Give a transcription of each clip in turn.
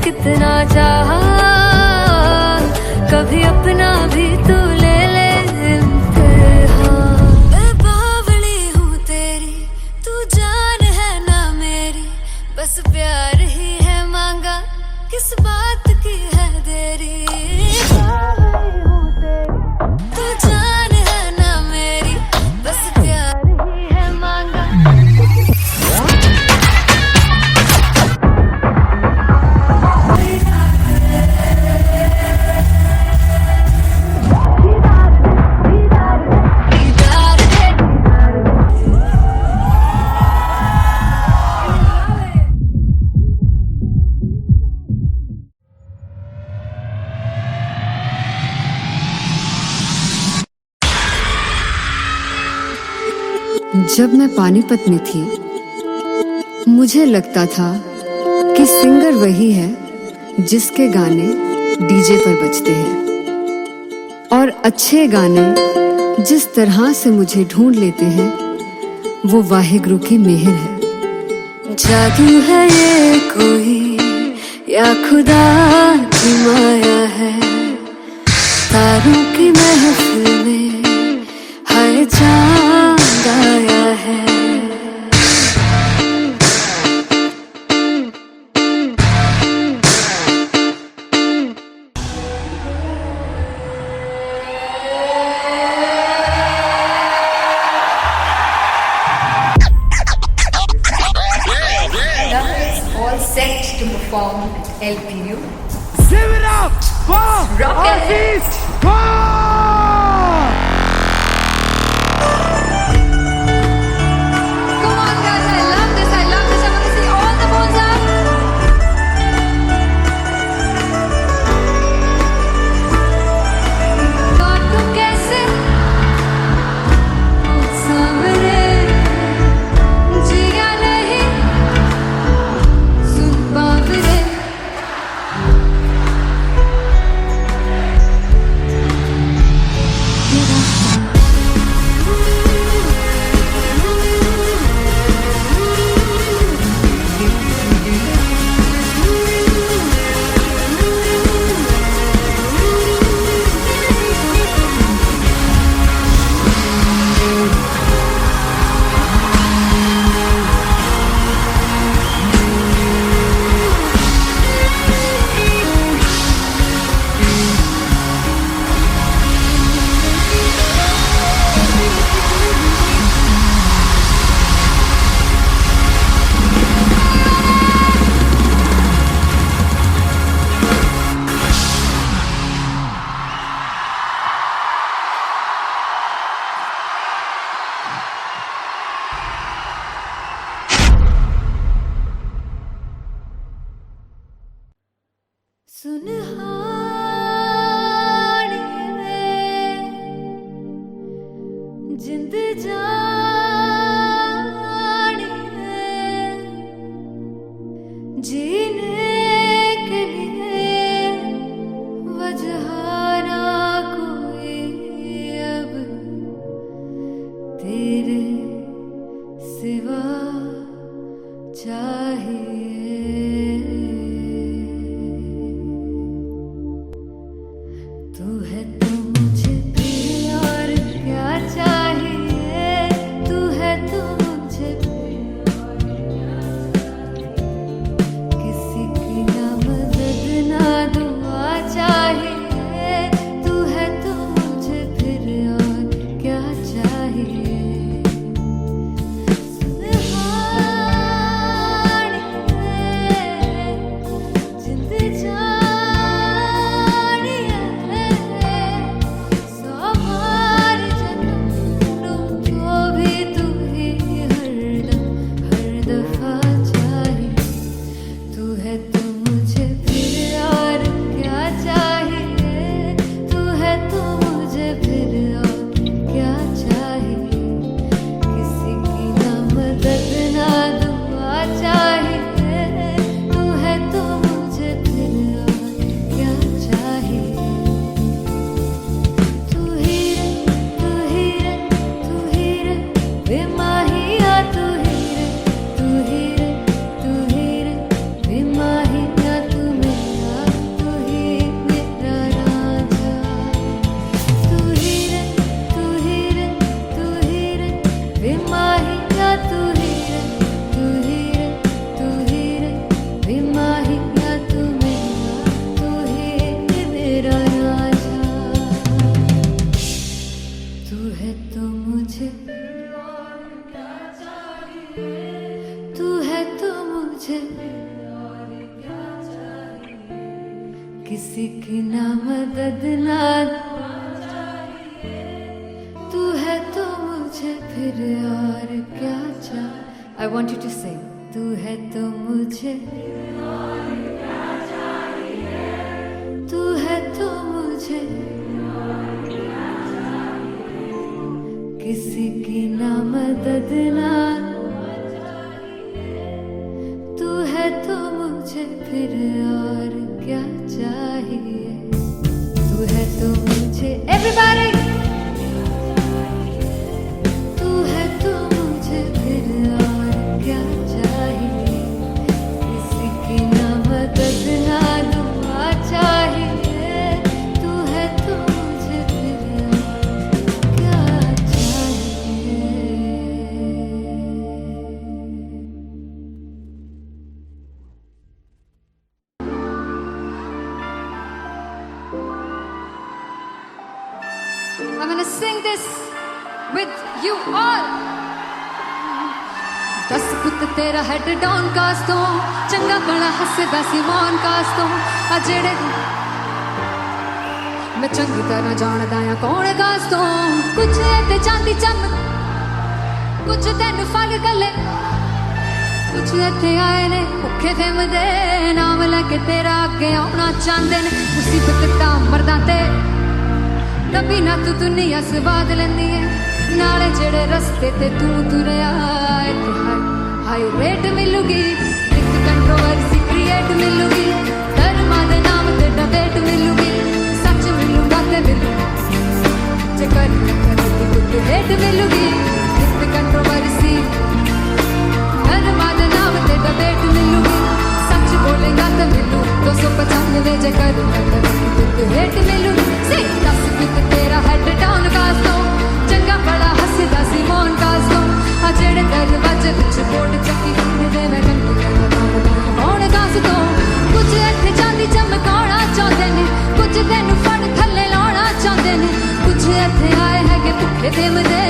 कितना चाहा, कभी अपना भी तू ले ले इम्तिहान। मैं बावली हूँ तेरी, तू जान है ना मेरी, बस प्यार ही है मांगा, किस बात की है देरी। बावली हूँ तेरी, तू जान है ना मेरी, बस प्यार ही है मांगा। जब मैं पानीपत में थी, मुझे लगता था कि सिंगर वही है जिसके गाने डीजे पर बजते हैं, और अच्छे गाने जिस तरह से मुझे ढूंढ लेते हैं वो वाहिगुरु की मेहर है। जादू है ये कोई या खुदा की माया है, तारों की महफिल में हाय चांद आया है। All set to perform LPU. Give it up for Rocket. Aziz Khan! Come on, guys! I love this. I love this. I want to see all the balls up. और तुम कैसे सामने जिया नहीं सुन पावरे। सुनहानी में जिंद जानी में जीने के लिए वजह ना कोई अब तेरे सिवा चाहिए। तू है तो मुझे प्रिय और क्या चाहिए, तू किसी की ना मदद ना तू है तो मुझे फिर और क्या चाह। I want you to sing. तू है तो मुझे तू है तो मुझे किसी की ना मदद ना तू है तो मुझे फिर और क्या चाहिए। तू है तो मुझे everybody तू है तो मुझे फिर और क्या चाहिए। किसी की ना मदद ना दुआ चाहिए। तू है तो मुझे फिर और क्या चाहिए। I'm gonna sing this with you all. दस पुत तेरा हेड डाउन कास तो चंगा बड़ा हसदा सी मौन कास तो आ जेड़े मैं चंगी तरह जानदा आ कौन कास तो कुछ ते चांदी चम कुछ तेन फल गले कुछ इत्थे आए ने भुखे फिमदे नाम लेके तेरा अगे आउणा चाहंदे ने। मुसीबत तां मरदा ते तभी ना तू दुनिया स्वाद लेंदी है नाले जेड़े रस्ते ते तू तुरया इत्थे हाई रेट मिलूगी एक कंट्रोवर्सी क्रिएट मिलूगी धर्मा दे नाम ते डिबेट मिलूगी सच मिलूगा ते मिलू जे कर तो हेट मिलूगी एक कंट्रोवर्सी धर्मा दे नाम ते डिबेट मिलूगी सच बोलेगा ते मिलू 295 जे कर तो हेट मिलूगी से दस पित तेरा हेड डाउन कास तो चंगा बड़ा हसदा सी मौन कास तो आ जेड़े दरवाजे विच बोर्ड चक्की दे मैं गंदी कौन कास तो कुछ इत्थे चांदी चमकाउणा चाहंदे ने कुछ तेन फड़ थल्ले लाउणा चाहंदे ने कुछ इत्थे आए हैगे भुखे फिमदे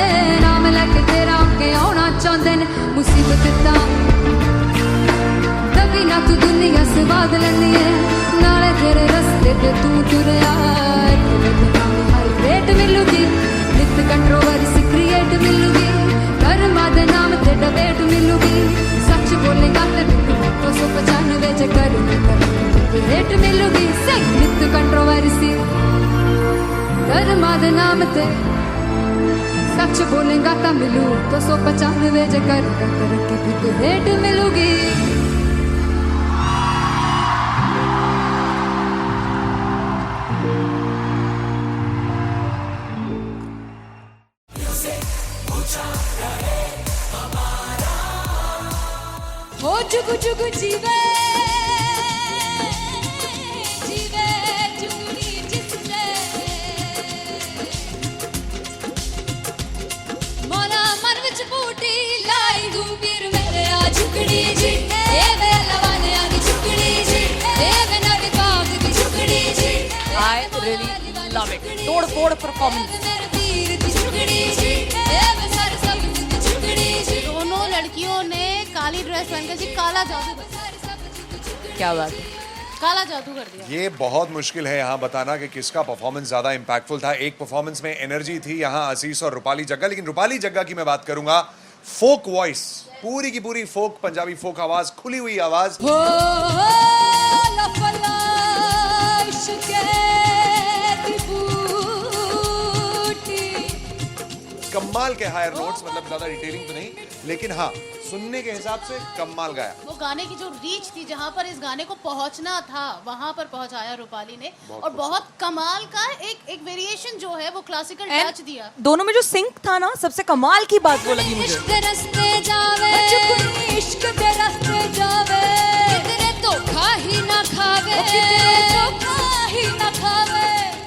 नाम लेके तेरा अगे आउणा चाहंदे ने। मुसीबत तां तभी ना तू दुनिया स्वाद लेंदी है नाले तेरे रस्ते ते तू तुरया हाई रेट मिलूगी नित कंट्रोवर्सी क्रिएट मिलूगी कर्मा दे नाम ते डिबेट मिलूगी सच बोलेगा ते मिलू 295 जे कर रेट मिलूगी से नित कंट्रोवर्सी कर्मा दे नाम ते सच बोलेगा ता मिलू 295 जे कर रेट मिलूगी। हो जुग जुग जीवे जीवे जुगनी जिसने मोला मन विच बूटी लाई दूबीर मेरे आ झुकड़ी जी ए वे लवाने आ दी झुकड़ी जी ए वे नदी बाग दी झुकड़ी जी I really love it. तोड़ फोड़ परफॉर्मेंस। मेरे पीर दी झुकड़ी जी ए वे सर सब दी झुकड़ी जी। दोनों लड़कियों ने काली ड्रेस पहनकर जी काला जादू क्या बात है। काला जादू कर दिया। ये बहुत मुश्किल है यहाँ बताना कि किसका परफॉर्मेंस ज्यादा इंपैक्टफुल था। एक परफॉर्मेंस में एनर्जी थी यहाँ असीस और रूपाली जग्गा, लेकिन रूपाली जग्गा की मैं बात करूंगा फोक वॉइस, पूरी की पूरी फोक पंजाबी फोक आवाज, खुली हुई आवाज। हो लफला इश्क़े दी बूटी। कमाल के हायर नोट्स, मतलब ज्यादा डिटेलिंग तो नहीं, लेकिन हाँ सुनने के हिसाब से कमाल गाया। वो गाने की जो रीच थी, जहाँ पर इस गाने को पहुंचना था वहां पर पहुंचाया रूपाली ने, और बहुत कमाल का एक वेरिएशन जो है वो क्लासिकल टच दिया। दोनों में जो सिंक था ना, सबसे कमाल की बात वो लगी मुझे। इश्क दे रस्ते जावे इश्क दे रस्ते जावे कितने धोखा ही ना खावे कितने धोखा ही ना खावे।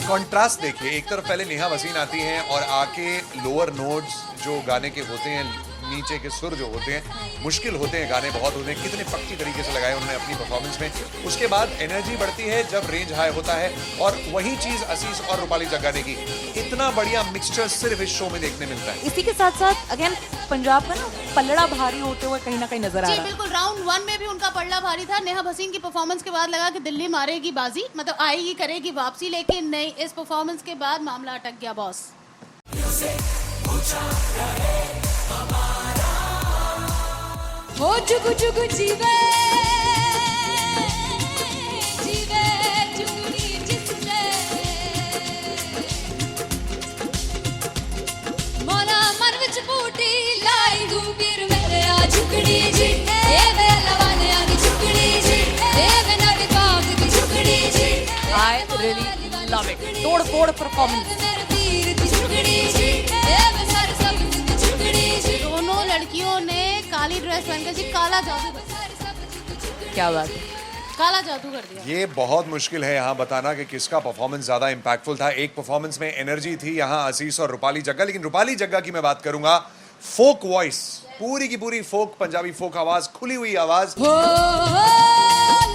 कॉन्ट्रास्ट देखिए, एक तरफ पहले नेहा वसीन आती हैं और आके लोअर नोट्स जो गाने के होते हैं, नीचे के सुर जो होते हैं, मुश्किल होते हैं, गाने बहुत होते हैं, कितने पक्की तरीके से लगाए उन्होंने अपनी परफॉर्मेंस में। उसके बाद एनर्जी बढ़ती है जब रेंज हाई होता है, और वही चीज असीस और रूपाली जग्गा ने की। इतना बढ़िया मिक्सचर सिर्फ इस शो में देखने मिलता है। इसी के साथ साथ अगेन पंजाब का ना पल्लड़ा भारी होते हुए कहीं ना कहीं नजर आ जी रहा है। बिल्कुल, राउंड 1 में भी उनका पलड़ा भारी था। नेहा भसीन की परफॉर्मेंस के बाद लगा कि दिल्ली मारेगी बाजी, मतलब आएगी करेगी वापसी, लेकिन नहीं, इस परफॉर्मेंस के बाद मामला अटक गया बॉस। हो जुगु जुगु जीवे जीवे जुगनी जिसने मोला मन विच बूटी लाई गुबीर मेरे आ झुकड़ी जी ए वे लवाने आ झुकड़ी जी ए वे नवी बाग की झुकड़ी जी आई रियली लव इट। तोड़ फोड़ परफॉर्मेंस। मेरे तीर की झुकड़ी जी ए वे सर सब की झुकड़ी जी दोनों लड़कियों ने काली ड्रेस पहनकर जी काला जादू कर दिया। क्या बात है। काला जादू कर दिया। ये बहुत मुश्किल है यहाँ बताना कि किसका परफॉर्मेंस ज्यादा इंपैक्टफुल था। एक परफॉर्मेंस में एनर्जी थी यहाँ असीस और रूपाली जग्गा, लेकिन रूपाली जग्गा की मैं बात करूंगा, फोक वॉइस, पूरी की पूरी फोक, पंजाबी फोक आवाज, खुली हुई आवाज। हो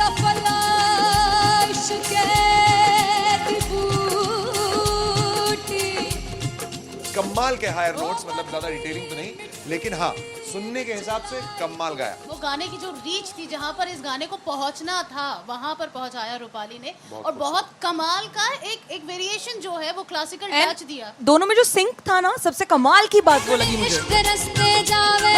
लफला इश्क़ दी बूटी कमाल के हायर नोट्स, मतलब ज्यादा डिटेलिंग तो नहीं, लेकिन हाँ सुनने के हिसाब से कमाल गाया। वो गाने की जो रीच थी, जहाँ पर इस गाने को पहुंचना था वहां पर पहुंचाया रूपाली ने, और बहुत कमाल का एक वेरिएशन जो है वो क्लासिकल टच दिया। दोनों में जो सिंक था ना, सबसे कमाल की बात वो लगी मुझे। इश्क़ दे रस्ते जावे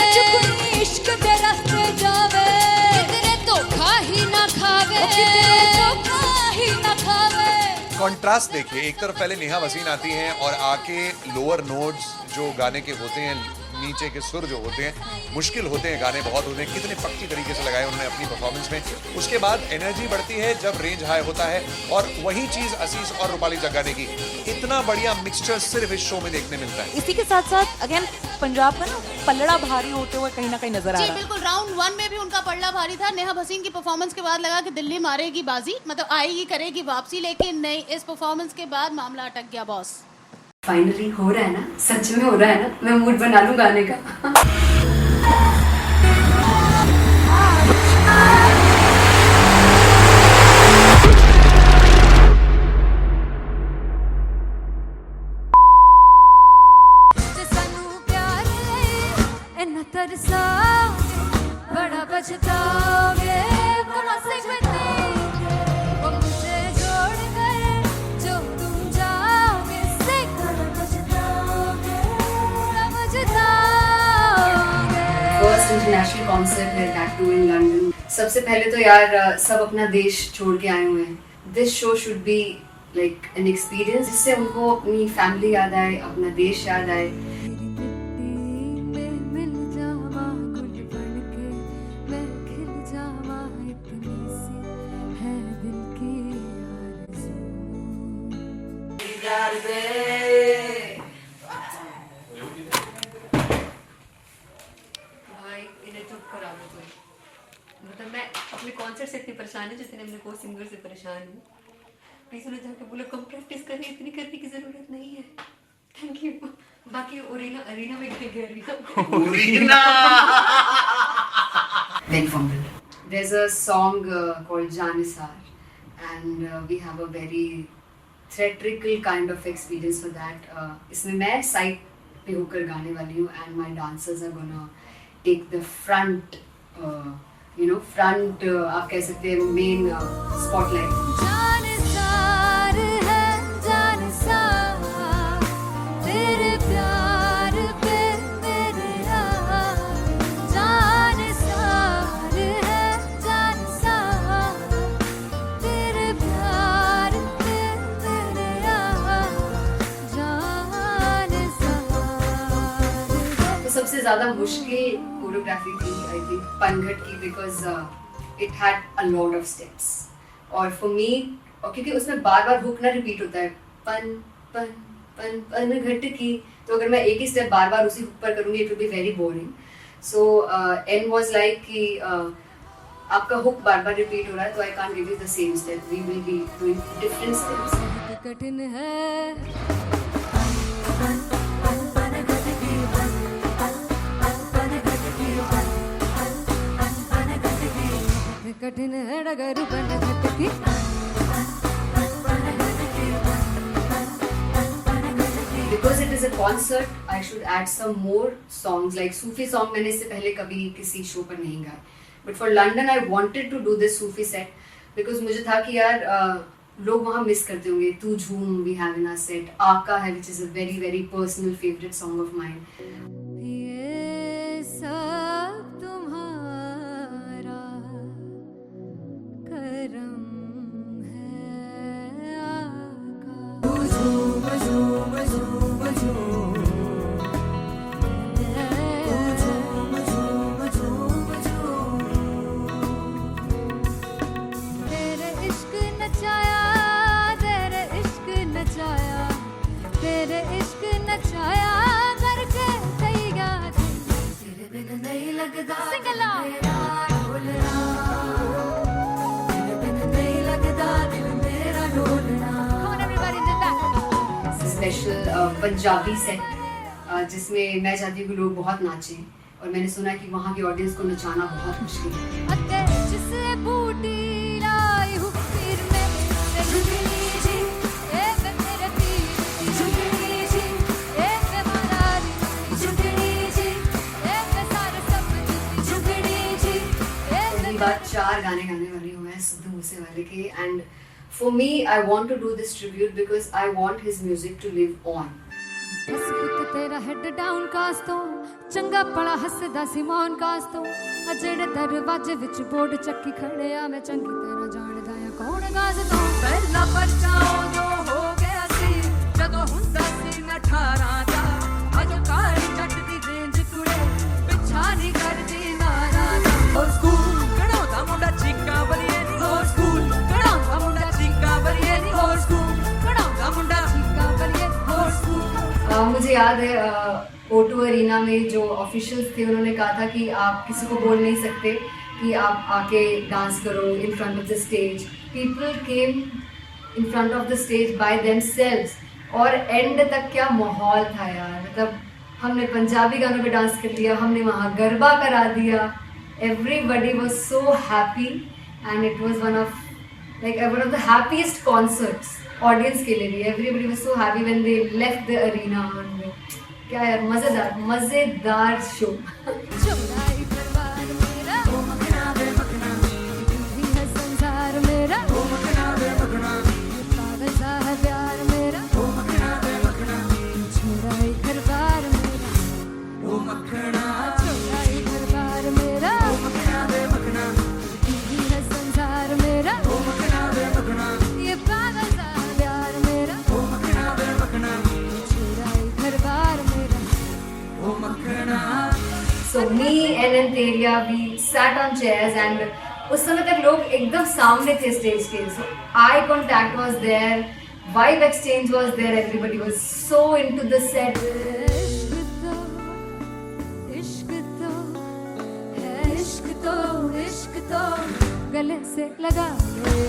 इश्क़ दे रस्ते जावे कितने धोखा ही ना खावे कितने धोखा ही ना खावे। कॉन्ट्रास्ट देखिए, एक तरफ पहले नेहा वसीन आती हैं और आके लोअर नोट्स जो गाने के होते हैं, नीचे के सुर जो होते हैं, मुश्किल होते हैं, गाने बहुत होते हैं, कितने पक्की तरीके से लगाए उन्होंने अपनी परफॉर्मेंस में। उसके बाद एनर्जी बढ़ती है जब रेंज हाई होता है, और वही चीज असीस और रूपाली जग्गा ने की। इतना बढ़िया मिक्सचर सिर्फ इस शो में देखने मिलता है। इसी के साथ साथ अगेन पंजाब का ना पल्लड़ा भारी होते हुए कहीं ना कहीं नजर आ जी रहा है। बिल्कुल, राउंड 1 में भी उनका पलड़ा भारी था। नेहा भसीन की परफॉर्मेंस के बाद लगा कि दिल्ली मारेगी बाजी, मतलब आएगी करेगी वापसी, लेकिन नहीं, इस परफॉर्मेंस के बाद मामला अटक गया बॉस। फाइनली हो रहा है ना, सच में हो रहा है ना, मैं मूड बना लूं गाने का। सानू प्यार इन्ना तरसा बड़ा पछताओगे बड़ा सकते वो मुझे छोड़ कर जो तुम जाओगे से बड़ा पछताओगे फर्स्ट इंटरनेशनल कॉन्सर्ट है, दैट टू इन लंदन। सबसे पहले तो यार सब अपना देश छोड़ के आए हुए हैं। This show should be like an experience, जिससे उनको अपनी फैमिली याद आए, अपना देश याद आए। मिल जावा गुल बनके मैं खिल जावा इतनी सी है दिल की आरज़ू। भाई इन्हें चुप करा दो कोई, मतलब मैं अपने कॉन्सर्ट से इतनी परेशान हूँ जितने अपने को सिंगर से परेशान हूँ। प्लीज उन्हें जाके बोलो कम प्रैक्टिस करनी, इतनी करने की जरूरत नहीं है। Thank you. बाकी अरीना में गए arena Very fumble. There's a song called Janisar, and we have a very theatrical kind of experience for that. इसमें मैं साइड पे होकर गाने वाली हूँ, and my dancers are gonna take the front, front आप कह सकते हैं main spotlight. जानसार है जानसार तेरे प्यार पे मेरे जानसार है जानसार तेरे प्यार पे मेरे जानसार। तो सबसे ज़्यादा मुश्किल कोरियोग्राफी थी आई थिंक पनघट की, because it had a lot of steps, और फॉर मी, और क्योंकि उसमें बार बार हुक ना रिपीट होता है, पन पन पन पन घट की, तो अगर मैं एक ही स्टेप बार बार उसी हुक पर करूँगी it will be very boring. So an was like कि आपका हुक बार बार रिपीट हो रहा है, तो I can't give you the same step, we will be doing different steps. कठिन है कठिन है डगर बन घटकी Because it is a concert, I should add some more songs like Sufi song. मैंने इससे पहले कभी किसी शो पर नहीं गाया. But for London, I wanted to do this Sufi set because मुझे था कि यार लोग वहाँ मिस करते होंगे. तू झूम we have in our set. आका है which is a very very personal favorite song of mine. ये सब तुम्हारा करम है आका. तेरे इश्क नचाया, तेरे इश्क नचाया, तेरे इश्क नचाया करके तैयार. तेरे बिन नहीं लगता सिंगला मेरा ढोलना, तेरे बिन नहीं लगता दिल मेरा ढोलना. Come on everybody do that. Special Punjabi set जिसमें मैं चाहती हूँ कि लोग बहुत नाचें और मैंने सुना कि वहाँ की ऑडियंस को नचाना बहुत मुश्किल है. अते जिसे बूटी लाई हूँ पीर में झुकनी जी, ए वे मेरे पीर की झुकनी जी, ए वे मरारी झुकनी जी, ए वे सारे सब की झुकनी जी, ए वे पहली बार 4 गाने गाने वाली हूँ मैं सिद्धू मूसेवाले के. And for me I want to do this tribute because I want his music to live on. बस पुत तेरा हेड डाउन कास तो चंगा पड़ा हसदा सिमोन कास तो अजेड़े दरवाजे विच बोर्ड चक्की खड़े आ मैं चंगी तरह जानदा आ कौन गाज तो पहला बच्चा जो हो गया सी जदों हुंदा सी मैं 18 दा अजो काली जट दी रेंज कुड़े पिछा नहीं करदी नारा दा. हो स्कूल कढ़ाउंदा मुंडा चीका बरिए नी. हो स्कूल कढ़ाउंदा मुंडा चीका बरिए नी. हो स्कूल कढ़ाउंदा मुंडा चीका बरिए. हो स्कूल मुझे याद है O2 अरीना में जो ऑफिशियल्स थे उन्होंने कहा था कि आप किसी को बोल नहीं सकते कि आप आके डांस करो in front of the stage. People came in front of the stage by themselves और एंड तक क्या माहौल था यार. मतलब हमने पंजाबी गानों पे डांस कर लिया, हमने वहाँ गरबा करा दिया. Everybody was so happy and it was one of the happiest concerts audience के लिए भी. Everybody was so happy when they left the arena. क्या यार मजेदार शो. चौराई परिवार मेरा ओ मखना वे मखना भी है संसार मेरा ओ मखना वे मखना पागल सा है प्यार मेरा ओ मखना वे मखना चौराई परिवार मेरा ओ मखना चौराई परिवार मेरा ओ मखना वे मखना भी है संसार मेरा ओ मखना वे मखना ये पागल सा है प्यार मेरा ओ मखना वे मखना चौराई परिवार मेरा. So me and Anteria, we sat on chairs and उस समय तक लोग एकदम सामने थे स्टेज के. So eye contact was there, vibe exchange was there, everybody was so into the set. इश्क तो है इश्क तो गले से लगा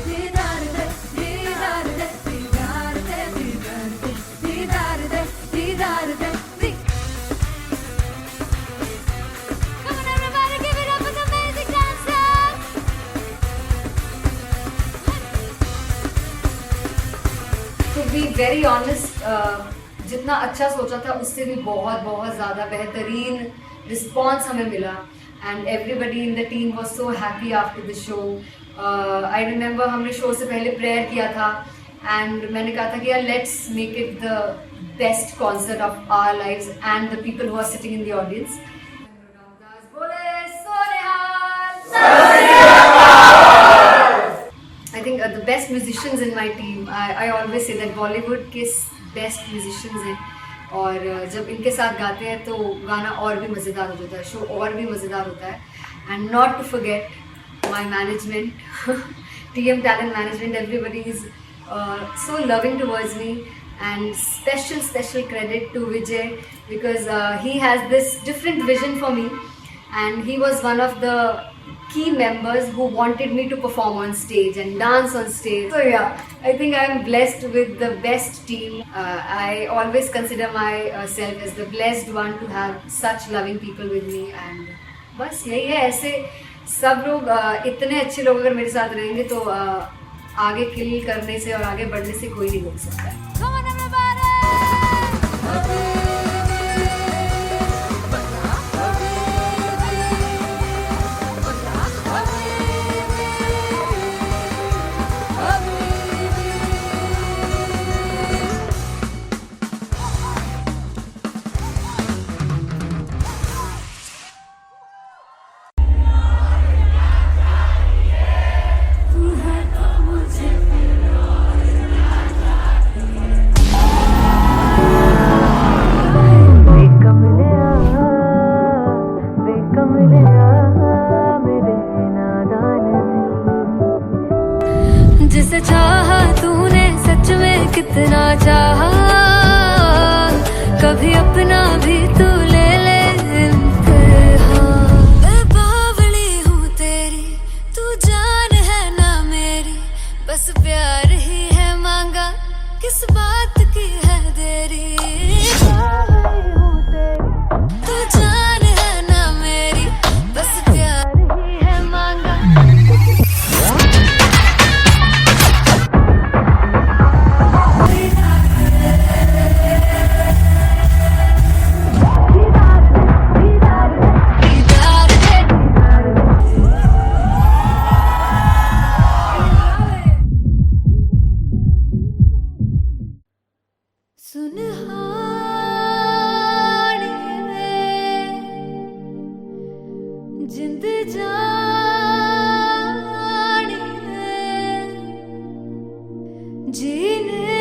दीदार दे दीदार दे दीदार दे दीदार दे दीदार दे. Come on everybody, give it up for the amazing dancers. To be very honest, जितना अच्छा सोचा था उससे भी बहुत बहुत ज़्यादा बेहतरीन रिस्पॉन्स हमें मिला. And everybody in the team was so happy after the show. I remember हमने शो से पहले प्रेयर किया था एंड मैंने कहा था कि यार let's make it the best concert of our lives and the people who are sitting in the audience. I think the best musicians in my team, I always say that Bollywood के best musicians हैं और जब इनके साथ गाते हैं तो गाना और भी मज़ेदार हो जाता है, शो और भी मज़ेदार होता है. And not to forget my management, TM Talent Management, everybody is so loving towards me. And special credit to Vijay because he has this different vision for me and he was one of the key members who wanted me to perform on stage and dance on stage. So yeah, I think I am blessed with the best team. I always consider myself as the blessed one to have such loving people with me and बस यही है. ऐसे सब लोग इतने अच्छे लोग अगर मेरे साथ रहेंगे तो आगे किल करने से और आगे बढ़ने से कोई नहीं रोक सकता है. Come on everybody. मुझसे चाहा तूने सच में कितना चाहा, कभी अपना भी तू ले ले इम्तिहान। मैं बावली हूँ तेरी, तू जान है ना मेरी, बस प्यार ही है मांगा, किस बात की है देरी। बावली हूँ तेरी, तू जान है ना मेरी, बस प्यार ही है मांगा। जिंद जानी है, जीने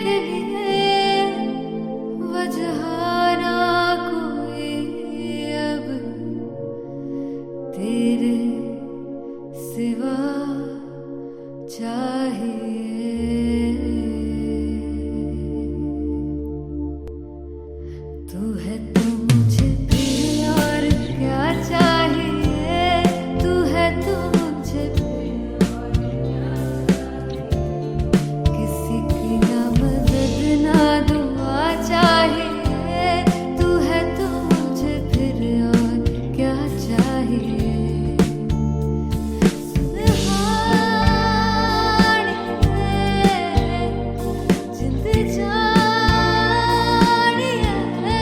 के लिए वजह ना कोई अब तेरे सिवा चाहिए। तू है तो मुझे फिर और क्या चाहिए, तू है तो मुझे फिर और क्या चाहिए। किसी की ना मदद ना दुआ चाहिए, तू है तो मुझे फिर और क्या चाहिए। सुनहानी है, जिंद जानी है,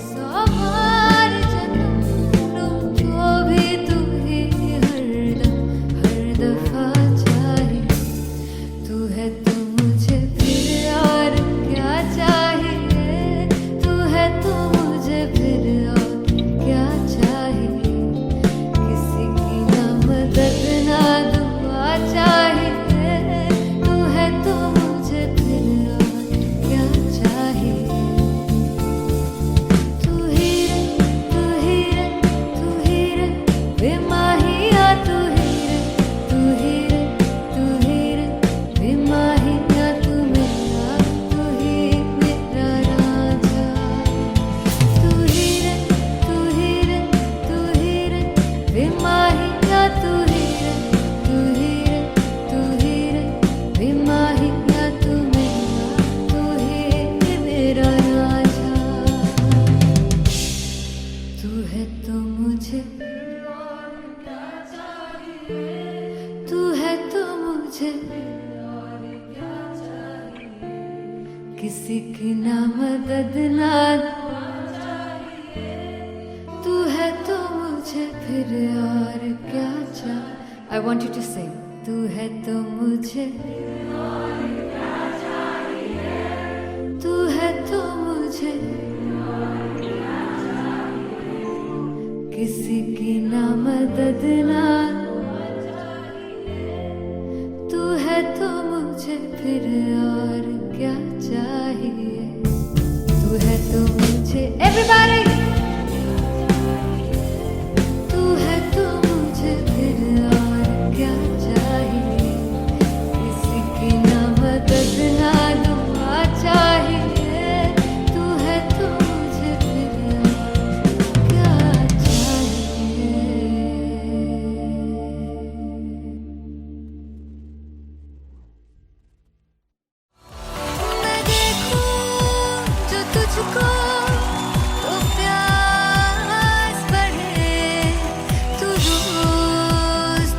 सौ बार जन्म लूं तो भी तू ही हरदम हर दफा चाहिए। तू है तो मुझे फिर और क्या चाहिए, तू है तो मुझे फिर और क्या चाहिए। किसी की ना मदद ना दुआ चाहिए, तू है तो मुझे फिर और क्या चाहिए। तू ही रे, तू ही रे, तू ही रे, बेमाहिया तू ही रे, तू ही रे, तू ही रे, बेमाहिया तू मेरा, तू ही मेरा राजा। तू ही रे, तू ही रे, तू ही रे, बेमाहिया तू ही रे, तू ही रे, तू ही रे, बेमाहिया तू मेरा, तू ही मेरा राजा। तू है तो मुझे तू है तो मुझे किसी की ना मदद ना तू है तो मुझे फिर और क्या चाहिए। I want you to sing. तू है तो मुझे तू है तो मुझे किसी की ना मदद ना तू है तो मुझे फिर और क्या चाहिए। तू है तो मुझे everybody तू है तो मुझे फिर और क्या चाहिए। किसी की ना मदद ना दुआ चाहिए, तू है तो मुझे फिर और क्या चाहिए। मैं देखूं जो तुझको तो प्यास बढ़े, तू रोज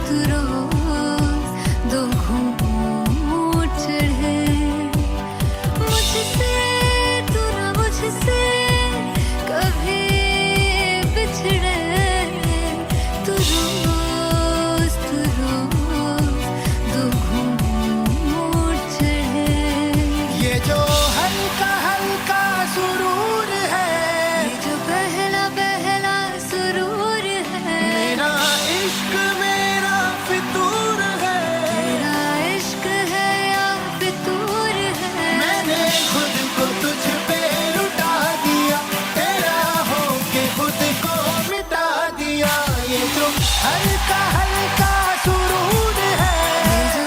दो घूंट चढ़े। मुझसे तू ना मुझसे कभी बिछड़े, तू रोज दो घूंट चढ़े। ये जो हल्का हल्का सुरूर है, ये जो पहला पहला सुरूर है, मेरा इश्क मेरा फितूर है। तेरा इश्क है या फितूर है। मैंने खुद को तुझ पे लुटा दिया, तेरा होके खुद को मिटा दिया। ये जो हल्का हल्का सुरूर है, ये जो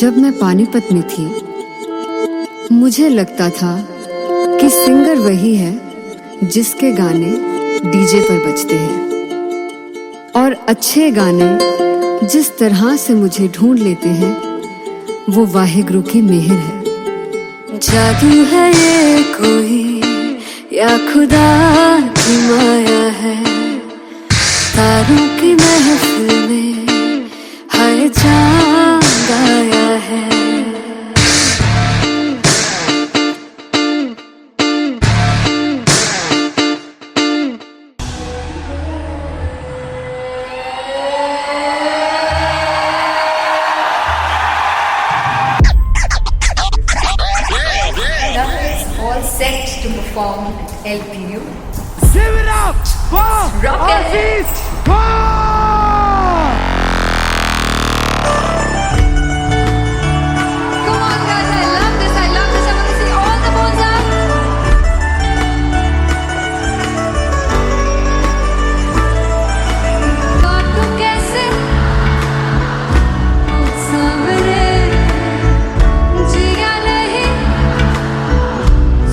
जब मैं पानीपत में थी, मुझे लगता था कि सिंगर वही है जिसके गाने डीजे पर बजते हैं, और अच्छे गाने जिस तरह से मुझे ढूंढ लेते हैं वो वाहिगुरु की मेहर है। जादू है ये कोई या खुदा की माया है, तारों की महफिल में हाय चांद आया है। All set to perform at LPU. Give it up for Aziz Khan! Come on, guys, I love this. I love this. I want to see all the phones up. काटूं कैसे सामने जिया नहीं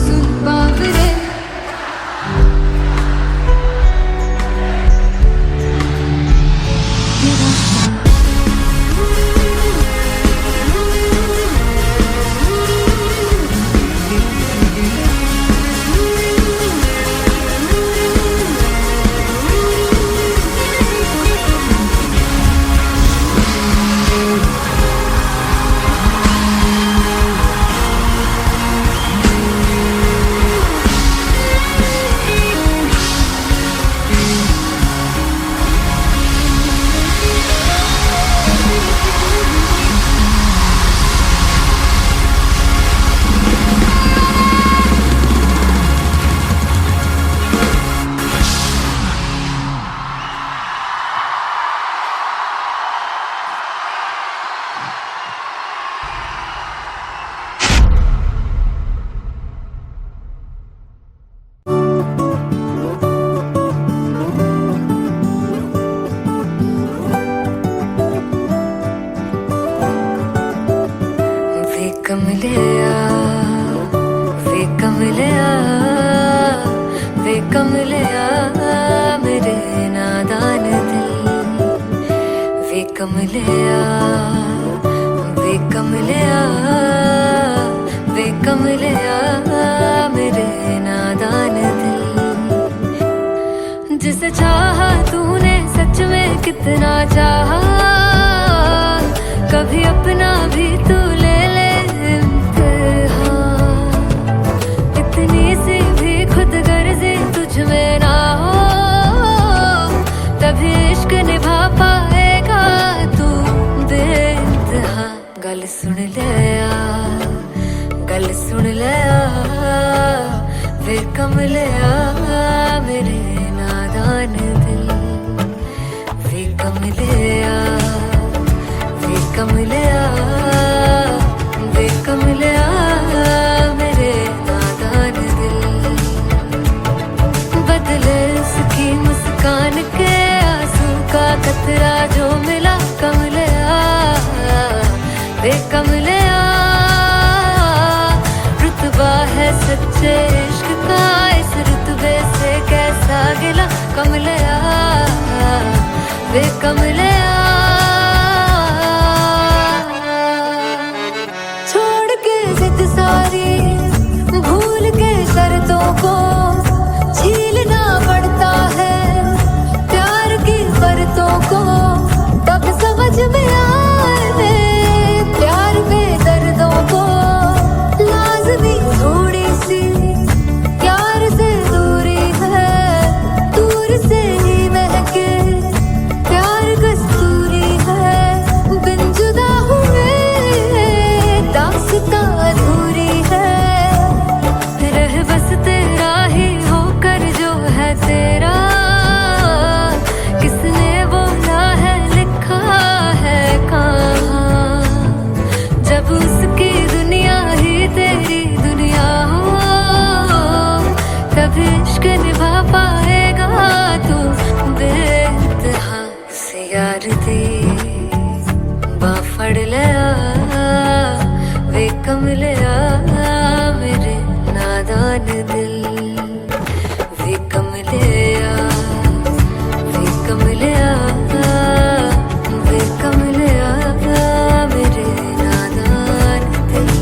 सुन बाबरे। कमलिया वे कमलिया वे कमलिया मेरे नादान दिल। वे कमलिया वे कमलिया वे कमलिया मेरे नादान दिल। जिसे चाहा तूने सच में कितना चाहा, कभी अपना भी तू ले ले इम्तिहान। इतनी सी भी खुद गर्जी तुझ में ना हो, तभी इश्क निभा पाएगा तू बेइंतहा। गल सुन ले आ, गल सुन ले आ, वे कमलिया मेरे नादान दिल। वे कमलिया वे कमलिया वे कमलिया मेरे नादान दिल। बदले उसकी मुस्कान के आंसू का कतरा जो मिला कमलिया वे कमलिया। रुतबा है सच्चे इश्क का, इस रुतबे से कैसा गिला कमलिया वे कमलिया। छोड़ के जिद सारी भूल के शर्तों को झीलना पड़ता है, प्यार की शर्तों को तब समझ में आए। प्यार में दर्दों को लाजमी थोड़ी सी प्यार से दूरी है, दूर से ही महके प्यार कस्तूरी है। बिन जुदा हुए दास्तां अधूरी है, रह बस तेरा ही होकर जो है तेरा। किसने बोला है लिखा है कहाँ, जब उसकी दुनिया ही तेरी दुनिया हो, तब इश्क निभा पाएगा तू बेइंतहा। से यार दी बांह फड़ लिया कमलिया मेरे नादान दिल वे कमलिया वे कमलिया वे कमलिया मेरे नादान दिल।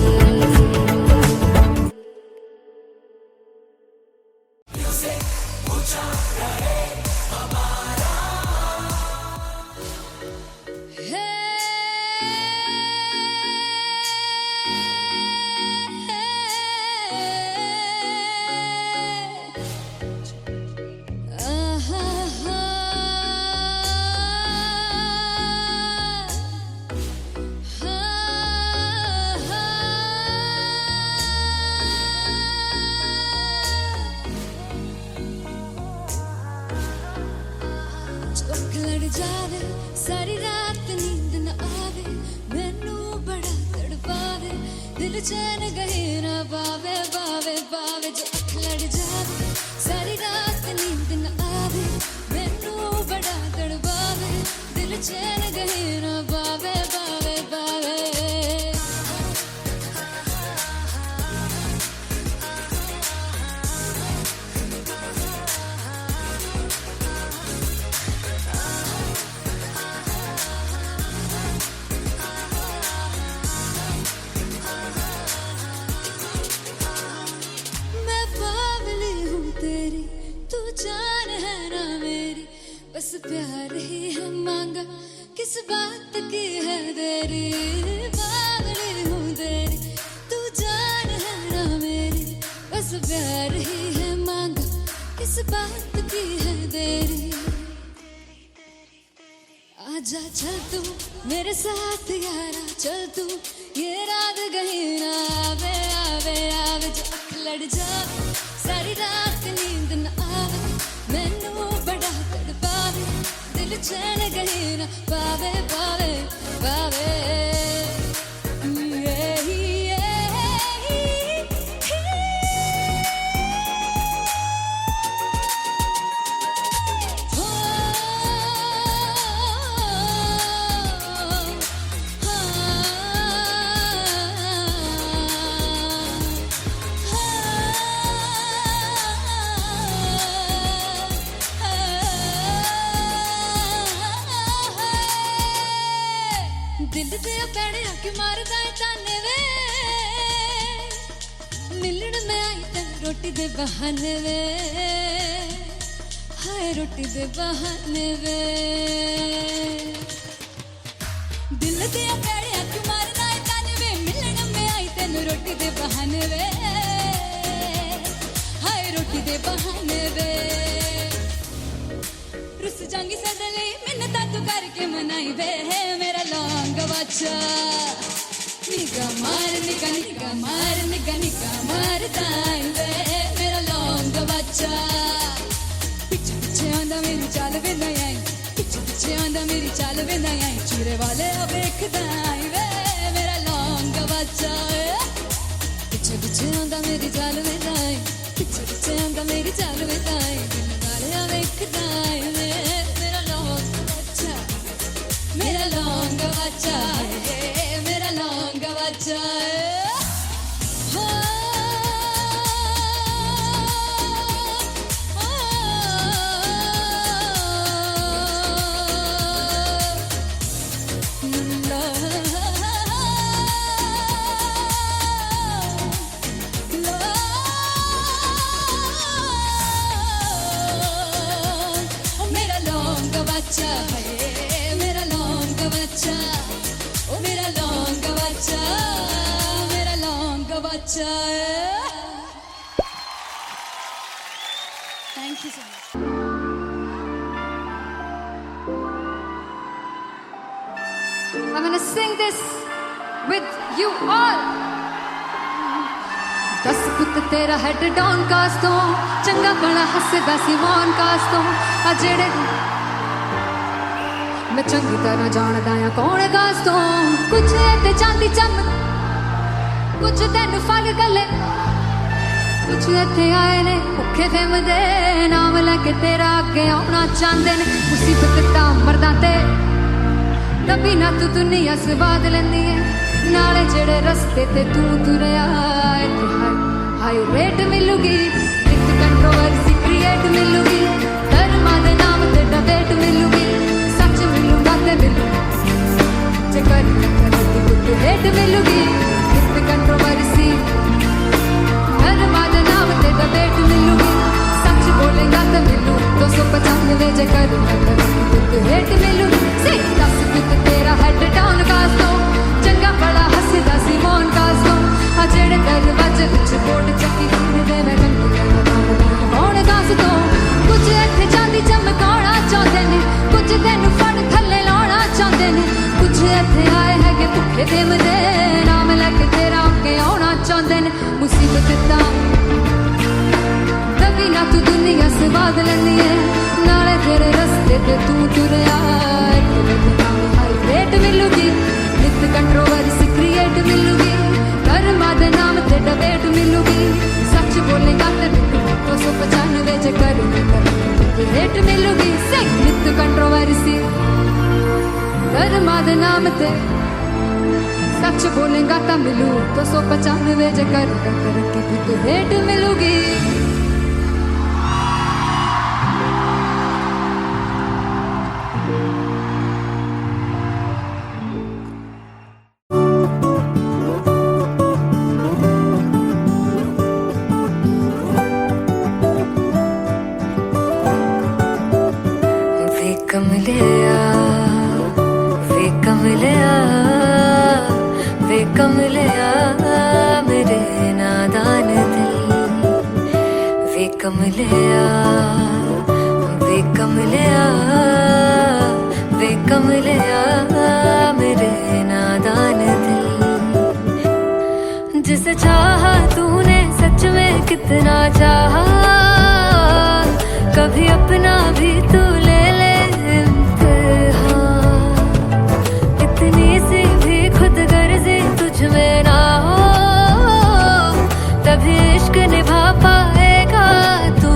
लड़ जावे सारी रात नींद न आवे मैनू बड़ा तड़पावे दिल चैन गहे ना पावे पावे पावे जो अख लड़ जावे सारी रात नींद न आवे मैनू बड़ा तड़पावे दिल चैन गहे ना पावे पावे पावे। जान है ना मेरी बस प्यार ही है मांगा किस बात की है देरी बावली हूँ तेरी तू जान है ना मेरी बस प्यार ही है मांगा किस बात की है देरी। आजा चल तू मेरे साथ यारा चल तू ये रात कहीं ना आवे आवे आवे जो अख लड़ जावे सारी रात नींद न आवे मैनू बड़ा तड़पावे दिल चैन कहीं ना पावे पावे पावे। दिल ते पैणे आके मारदा है ताने वे मिलन में आई तेन रोटी दे बहाने वे हाय रोटी दे बहाने वे दिल ते पैणे आके मारदा है ताने वे मिलन में आई तेन रोटी दे बहाने वे हाय रोटी दे बहाने वे। रुस जांगी सदले मिन्नता तू करके मनाई वे मेरा लौंग बच्चा निगा मार निगा निगा मार निगा निगा मारताई वे मेरा लौंग बच्चा पीछे पीछे आंदा मेरी चाल वे नहीं आई पीछे पीछे आंदा मेरी चाल वे नहीं आई चूरे वाले देखदाई वे मेरा लौंग बच्चा पीछे पीछे आंदा मेरी चाल वे नहीं आई पीछे पीछे आंदा मेरी चाल वे नहीं आई दिल वाले देखदाई वे मेरा लौंग बच्चा मेरा लौंग बच्चा मेरा लौंग बच्चा। मेरा लौंग बच्चा मेरा लौंग बच्चा ओ मेरा लौंग बच्चा मेरा लौंग बच्चा। Thank you so much. I'm gonna sing this with you all. दस पुत तेरा हेड डॉन कास तो चंगा बड़ा हसदा सी मॉन कास तो आ जेड़े मैं चंगी तरह जानदा आ कौन कास तो कुछ ते चांदी चम कुछ तेन फल गले कुछ इत्थे आए ने भुखे फेम दे नाम लेके तेरा अगे आना चाहते ने मुसीबत ता मरदा ते तभी ना तू दुनिया स्वाद लेंदी है नाले जेड़े रस्ते ते तू तुरया इत्थे हाई रेट मिलूगी, विद कंट्रोवर्सी क्रिएट मिलूगी, धर्मा दे नाम ते डिबेट मिलूगी, सच मिलूगा ते मिलू जे कर कुछ रेट मिलूगी, विद कंट्रोवर्सी धर्मा दे नाम ते डिबेट मिलूगी, सच बोलेगा तो मिलू 295 जे कर कुछ रेट मिलूगी। से 10 कुछ तेरा हेड डाउन कास्तो चंगा बड़ा हसदा सी मोहन कास्तो आ जेड़े दरवाजे विच बोर्ड चक्की फिरदे मैं कौन कास्तो कुछ इत्थे चांदी चमकाउणा चाहते ने, कुछ तेनू फड़ थल्ले लाउणा चाहते ने, कुछ इत्थे आए हैगे भुखे देमदे नाम लैके तेरा अगे आउणा चाहते ने। मुसीबत दा कभी ना तू दुनिया से बाद लैंदी है, नाले तेरे रस्ते ते तू तुरया रेट मिलूगी, विद कंट्रोवर्सी क्रिएट मिलूगी, धर्मा दे नाम ते डिबेट मिलूगी, सच बोलेगा ते मिलू 295 जे कर रेट मिलूगी। से विद कंट्रोवर्सी धर्मा दे नाम ते सच बोलेगा तो मिलू 295 जे कर रेट मिलूगी। कमलिया मेरे नादान दिल, वे कमलिया वे कमलिया वे कमलिया मेरे नादान दिल, जिसे चाहा तूने सच में कितना चाहा, कभी अपना भी तू ले ले इम्तिहान, इतनी सी भी खुद गर्जी तुझ में ना हो, तभी इश्क निभा पाएगा तू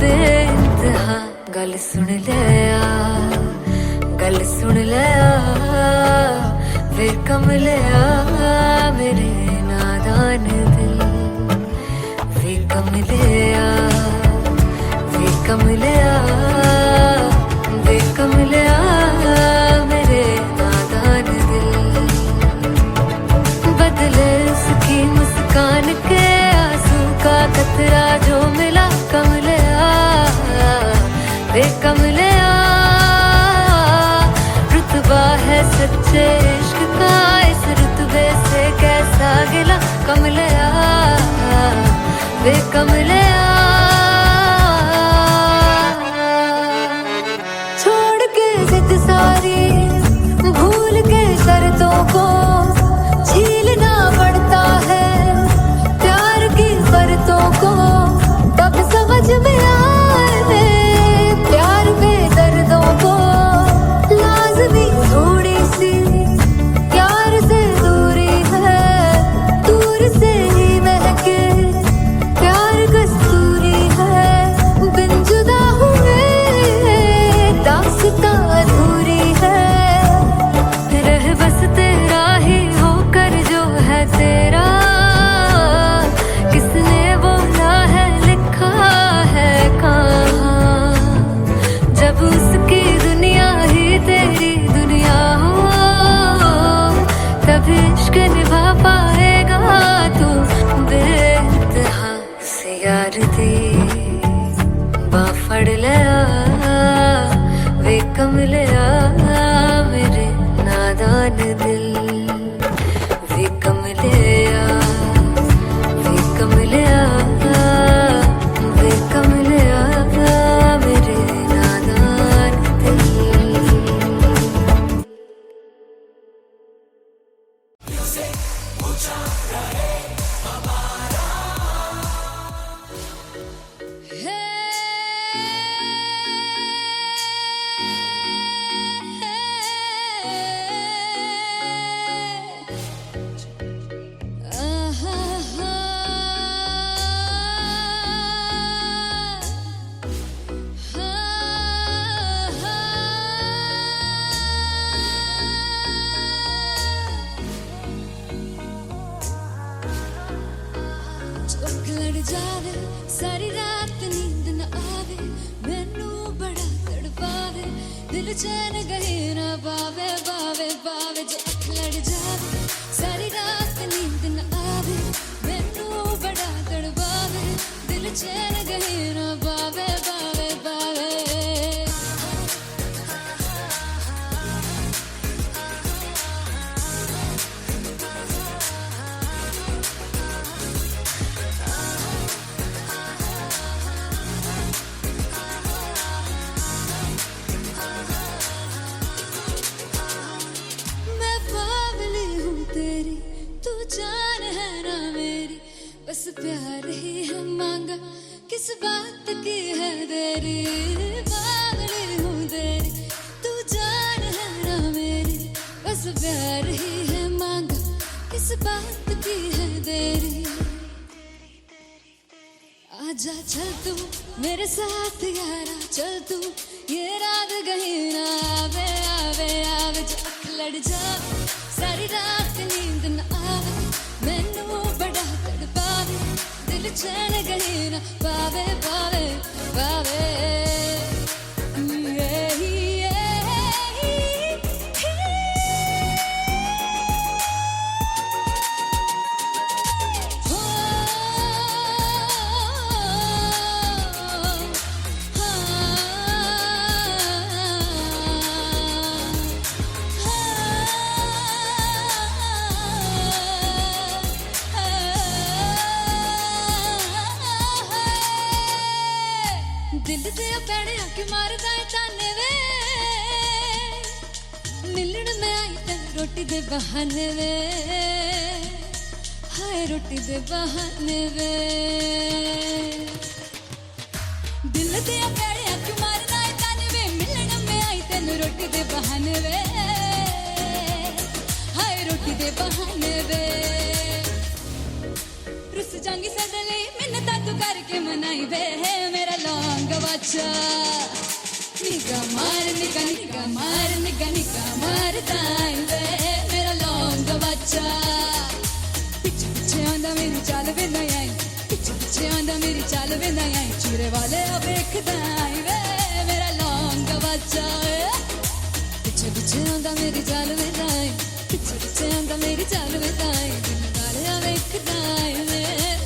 बेइंतहा। गल सुन लिया गल सुन लिया वे कमलिया मेरे नादान दिल, वे कमलिया वे कमलिया वे कमलिया मेरे नादान दिल, बदले उसकी मुस्कान के आंसू का कतरा जो मिला कमलिया वे कमलिया, रुतबा है सच्चे इश्क का इस रुतबे से कैसा गिला कमलिया वे कमलिया। छोड़ के जिद सारी भूल के शर्तों को झीलना पड़ता है, प्यार की शर्तों को तब समझ में आए, प्यार में दर्दों को लाजमी थोड़ी सी प्यार से दूरी है, दूर से ही महके प्यार कस्तूरी है, बिन जुदा हुए दास्तां अधूरी है, रह बस तेरा ही होकर जो है तेरा, किसने बोला है लिखा है कहाँ, जब उसकी दुनिया ही तेरी दुनिया हो, तभी इश्क निभा पाएगा तू बेइंतहा। से यार दी बां फड़ लिया वे कमलिया मेरे नादान दिल, वे कमलिया वे कमलिया वे कमलिया मेरे नादान दिल। चैन गहे ना बावे बावे बावे जो अख लड़ जावे सारी रात नींद न आवे मैनू बड़ा तड़पावे दिल चैन गहे ना बावे बावे बावे मैं बावली हूँ तेरी तू जान है ना मेरी बस प्यार ही है मांगा किस बात की है देरी बावली हूँ तेरी तू जान है ना मेरी बस प्यार ही है मांगा किस बात की है देरी आजा चल तू मेरे साथ यारा चल तू ये रात गही ना आवे आवे आवे जो अख लड़ जावे सारी रात नींद न आवे मैनू बड़ा तड़पावे दिल चैन गही ना पावे पावे पावे दिल से पैड़े आके मारदा है ताने वे मिलन में आई तन रोटी दे बहाने वे हाय रोटी दे बहाने वे दिल से पैड़े आके मारदा है ताने वे मिलन में आई तन रोटी दे बहाने वे हाय रोटी दे बहाने वे रुस जांगी सदले मिन्नता तू करके मनाई वे मेरा लौंग बच्चा निगा मार दाई वे मेरा लौंग बच्चा पीछे पीछे आंदा मेरी चाल वे नहीं आई पीछे पीछे आंदा मेरी चाल वे नहीं आई चूरे वाले देखदा आई वे मेरा लौंग बच्चा पीछे पीछे आंदा मेरी चाल वे नहीं आई पीछे पीछे आंदा मेरी चाल वे नहीं आई दिन वाले देखदा आई वे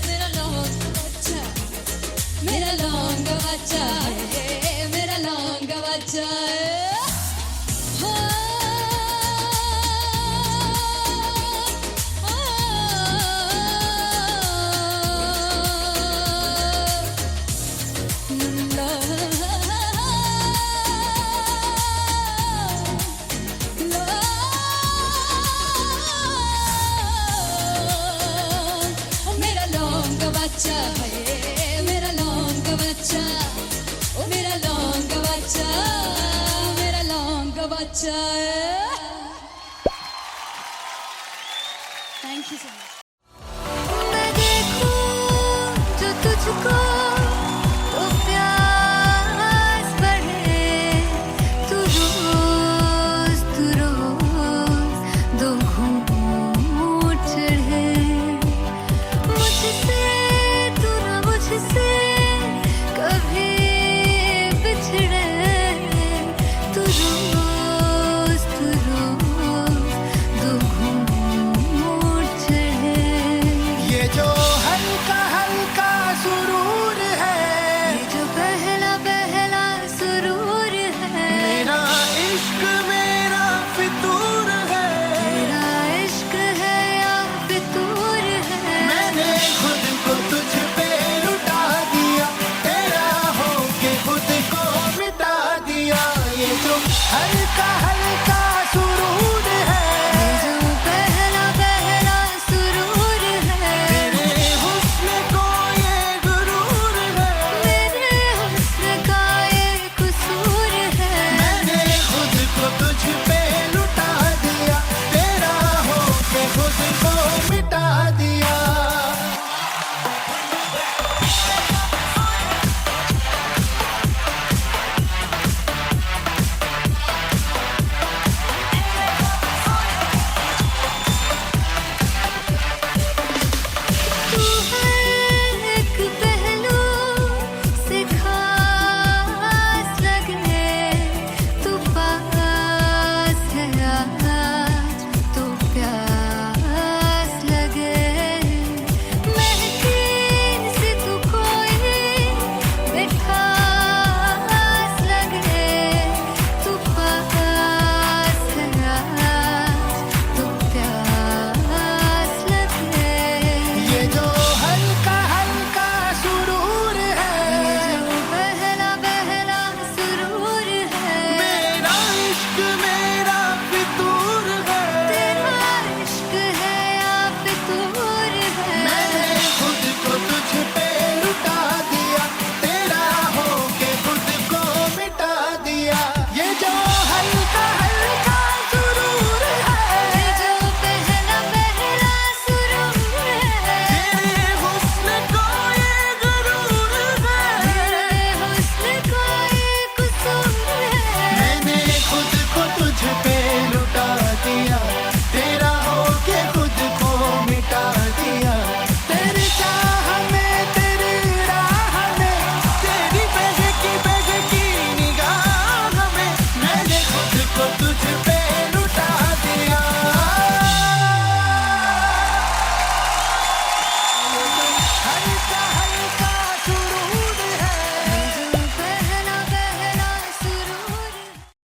मेरा लौंग बच्चा मेरा लौंग बच्चा मेरा लौंग बच्चा मेरा लौंग बच्चा मेरा लौंग बच्चा ओ मेरा लौंग बच्चा मेरा लौंग बच्चा थैंक यू सो मच मैं देखूं जो तुझको